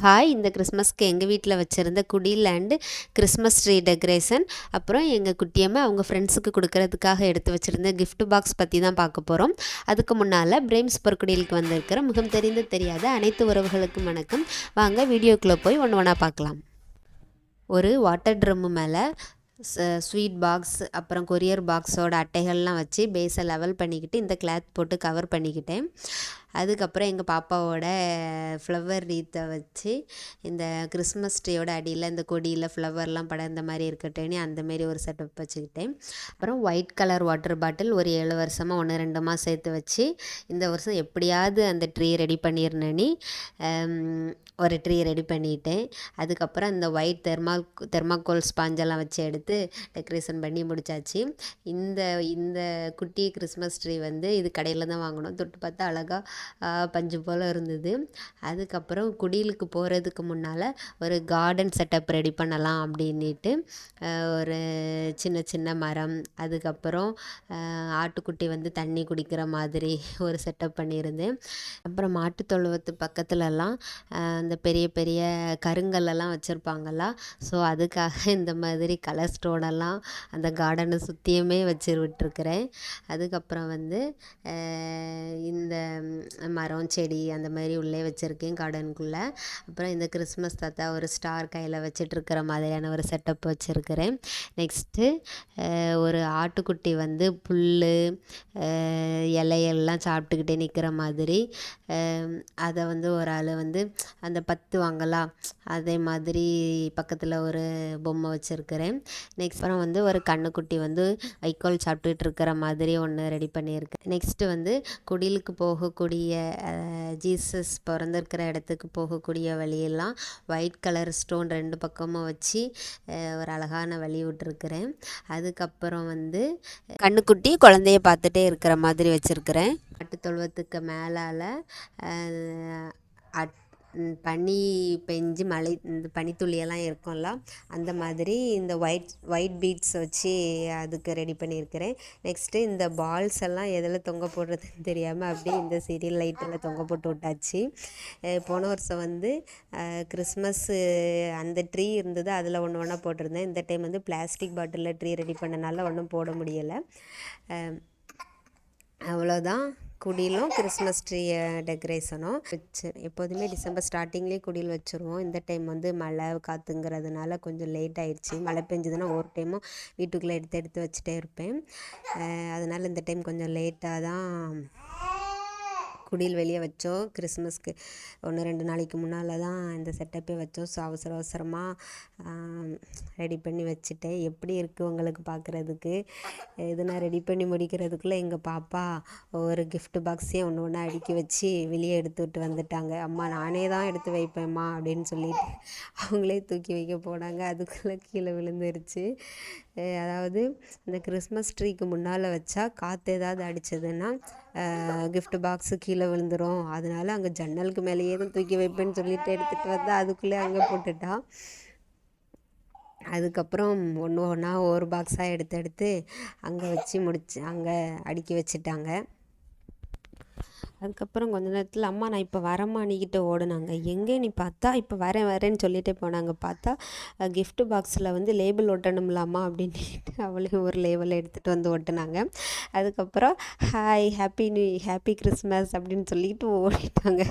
Hi, இந்த கிறிஸ்மஸ்க்கு எங்கள் வீட்டில் வச்சுருந்த குடில் அண்டு கிறிஸ்மஸ் ட்ரீ டெக்கரேஷன், அப்புறம் எங்கள் குட்டியம்மா அவங்க ஃப்ரெண்ட்ஸுக்கு கொடுக்கறதுக்காக எடுத்து வச்சுருந்த கிஃப்ட் பாக்ஸ் பற்றி தான் பார்க்க போகிறோம். அதுக்கு முன்னால் பிரேம்ஸ் பொற்குடிலுக்கு வந்திருக்கிற முகம் தெரிந்து தெரியாத அனைத்து உறவுகளுக்கும் வணக்கம். வாங்க வீடியோக்குள்ளே போய் ஒன்று ஒன்றா பார்க்கலாம். ஒரு வாட்டர் ட்ரம்மு மேலே ஸ்வீட் பாக்ஸ் அப்புறம் கொரியர் பாக்ஸோட அட்டைகள்லாம் வச்சு பேஸை லெவல் பண்ணிக்கிட்டு இந்த கிளாத் போட்டு கவர் பண்ணிக்கிட்டேன். அதுக்கப்புறம் எங்கள் பாப்பாவோட ஃப்ளவர் ரீத்தை வச்சு இந்த கிறிஸ்மஸ் ட்ரீயோட அடியில் இந்த கொடியில் ஃப்ளவர்லாம் படர்ந்த மாதிரி இருக்கட்டேன்னு அந்தமாரி ஒரு செட்டப் வச்சுக்கிட்டேன். அப்புறம் ஒயிட் கலர் வாட்டர் பாட்டில் ஒரு 7 வருஷமாக 1-2 சேர்த்து வச்சு இந்த வருஷம் எப்படியாவது அந்த ட்ரீ ரெடி பண்ணிடணுன்னு ஒரு ட்ரீ ரெடி பண்ணிட்டேன். அதுக்கப்புறம் இந்த ஒயிட் தெர்மாக்கோல் ஸ்பாஞ்செல்லாம் வச்சு எடுத்து டெக்கரேஷன் பண்ணி முடித்தாச்சு. இந்த இந்த குட்டி கிறிஸ்மஸ் ட்ரீ வந்து இது கடையில் தான் வாங்கினோம். தொட்டு பார்த்தா அழகாக பஞ்சு போல் இருந்தது. அதுக்கப்புறம் குடிலுக்கு போகிறதுக்கு முன்னால் ஒரு கார்டன் செட்டப் ரெடி பண்ணலாம் அப்படின்ட்டு ஒரு சின்ன சின்ன மரம், அதுக்கப்புறம் ஆட்டுக்குட்டி வந்து தண்ணி குடிக்கிற மாதிரி ஒரு செட்டப் பண்ணியிருந்தேன். அப்புறம் மாட்டு தொழுவத்து பக்கத்துலலாம் அந்த பெரிய பெரிய கருங்கல்லெல்லாம் வச்சுருப்பாங்களா, ஸோ அதுக்காக இந்த மாதிரி கலர் ஸ்டோனெல்லாம் அந்த கார்டனை சுற்றியுமே வச்சு விட்டுருக்குறேன். அதுக்கப்புறம் வந்து இந்த மரம் செடி அந்த மாதிரி உள்ளே வச்சுருக்கேன் கார்டனுக்குள்ளே. அப்புறம் இந்த கிறிஸ்மஸ் தாத்தா ஒரு ஸ்டார் கையில் வச்சிட்ருக்கிற மாதிரியான ஒரு செட்டப் வச்சுருக்கிறேன். நெக்ஸ்ட்டு ஒரு ஆட்டுக்குட்டி வந்து புல் இலையெல்லாம் சாப்பிட்டுக்கிட்டே நிற்கிற மாதிரி அதை வந்து ஒரு ஆள் வந்து அந்த பத்துவாங்களா அதே மாதிரி பக்கத்தில் ஒரு பொம்மை வச்சுருக்கிறேன். நெக்ஸ்ட் அப்புறம் வந்து ஒரு கண்ணுக்குட்டி வந்து வைக்கோல் சாப்பிட்டுட்டு இருக்கிற மாதிரி ஒன்று ரெடி பண்ணியிருக்கேன். நெக்ஸ்ட்டு வந்து குடிலுக்கு போகக்கூடிய ஜீசஸ் பிறந்திருக்கிற இடத்துக்கு போகக்கூடிய வழியெல்லாம் ஒயிட் கலர் ஸ்டோன் 2 பக்கமும் வச்சு ஒரு அழகான வழி விட்டுருக்கிறேன். அதுக்கப்புறம் வந்து கண்ணுக்குட்டி குழந்தைய பார்த்துட்டே இருக்கிற மாதிரி வச்சுருக்கிறேன். மாட்டுத்தொழுவத்துக்கு மேலால் பனி பெஞ்சு மழை இந்த பனித்துளியெல்லாம் இருக்கும்ல, அந்த மாதிரி இந்த ஒயிட் பீட்ஸ் வச்சு அதுக்கு ரெடி பண்ணியிருக்கிறேன். நெக்ஸ்ட்டு இந்த பால்ஸ் எல்லாம் எதில் தொங்க போடுறதுன்னு தெரியாமல் அப்படியே இந்த சீரியல் லைட்டில் தொங்க போட்டு விட்டாச்சு. போன வருஷம் வந்து கிறிஸ்மஸ்ஸு அந்த ட்ரீ இருந்தது, அதில் ஒன்று ஒன்றா போட்டிருந்தேன். இந்த டைம் வந்து பிளாஸ்டிக் பாட்டிலில் ட்ரீ ரெடி பண்ணனால ஒன்றும் போட முடியலை. அவ்வளோதான். குடிலும் கிறிஸ்மஸ் ட்ரீ டெக்கரேஷனும் எப்போதுமே டிசம்பர் ஸ்டார்டிங்லேயே குடில் வச்சுருவோம். இந்த டைம் வந்து மழை காற்றுங்கிறதுனால கொஞ்சம் லேட் ஆகிடுச்சி. மழை பெஞ்சதுன்னா ஒரு டைமும் வீட்டுக்குள்ளே எடுத்து வச்சுட்டே இருப்பேன். அதனால் இந்த டைம் கொஞ்சம் லேட்டாக தான் குடில் வெளியே வச்சோம். கிறிஸ்மஸ்க்கு 1-2 நாளைக்கு முன்னால் தான் இந்த செட்டப்பே வச்சோம். ஸோ அவசரமாக ரெடி பண்ணி வச்சுட்டேன். எப்படி இருக்குது உங்களுக்கு பார்க்குறதுக்கு? இது நான் ரெடி பண்ணி முடிக்கிறதுக்குள்ளே எங்கள் பாப்பா ஒரு கிஃப்ட் பாக்ஸையும் ஒன்று ஒன்றா அடுக்கி வச்சு வெளியே எடுத்துகிட்டு வந்துட்டாங்க. அம்மா நானே தான் எடுத்து வைப்பேம்மா அப்படின்னு சொல்லிட்டு அவங்களே தூக்கி வைக்க போனாங்க. அதுக்குள்ளே கீழே விழுந்துருச்சு. அதாவது இந்த கிறிஸ்மஸ் ட்ரீக்கு முன்னால் வச்சா காற்று ஏதாவது அடித்ததுன்னா கிஃப்ட் பாக்ஸு கீழே விழுந்துடும். அதனால அங்கே ஜன்னலுக்கு மேலேயே தான் தூக்கி வைப்பேன்னு சொல்லிட்டு எடுத்துகிட்டு வந்தால் அதுக்குள்ளே அங்கே போட்டுட்டான். அதுக்கப்புறம் ஒன்று ஒன்றா ஒரு பாக்ஸாக எடுத்து அங்கே வச்சு அங்கே அடுக்கி வச்சுட்டாங்க. அதுக்கப்புறம் கொஞ்ச நேரத்தில் அம்மா நான் இப்போ வரேம்மா நீக்கிட்ட ஓடுனாங்க. எங்கே நீ பார்த்தா இப்போ வரேன்னு சொல்லிகிட்டே போனாங்க. பார்த்தா கிஃப்ட் பாக்ஸில் வந்து லேபிள் ஒட்டணும்லாமா அப்படின்ட்டு அவளையும் ஒரு லேபிள் எடுத்துகிட்டு வந்து ஒட்டினாங்க. அதுக்கப்புறம் ஹாப்பி கிறிஸ்மஸ் அப்படின்னு சொல்லிட்டு ஓடிட்டாங்க.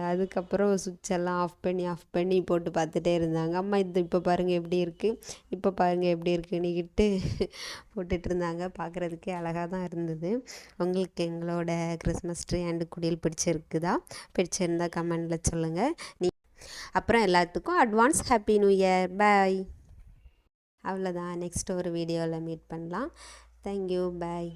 அதுக்கப்புறம் சுவிட்செல்லாம் ஆஃப் பண்ணி போட்டு பார்த்துட்டே இருந்தாங்க. அம்மா இப்போ பாருங்கள் எப்படி இருக்குன்னுக்கிட்டு போட்டுட்டு இருந்தாங்க. பார்க்குறதுக்கே அழகாக தான் இருந்தது. உங்களுக்கு எங்களோட கிறிஸ்மஸ் ட்ரீ அண்டு குடில் பிடிச்சிருந்தா கமெண்டில் சொல்லுங்கள். அப்புறம் எல்லாத்துக்கும் அட்வான்ஸ் ஹாப்பி நியூ இயர். பாய். அவ்வளோதான். நெக்ஸ்ட் ஒரு வீடியோவில் மீட் பண்ணலாம். தேங்க்யூ. பாய்.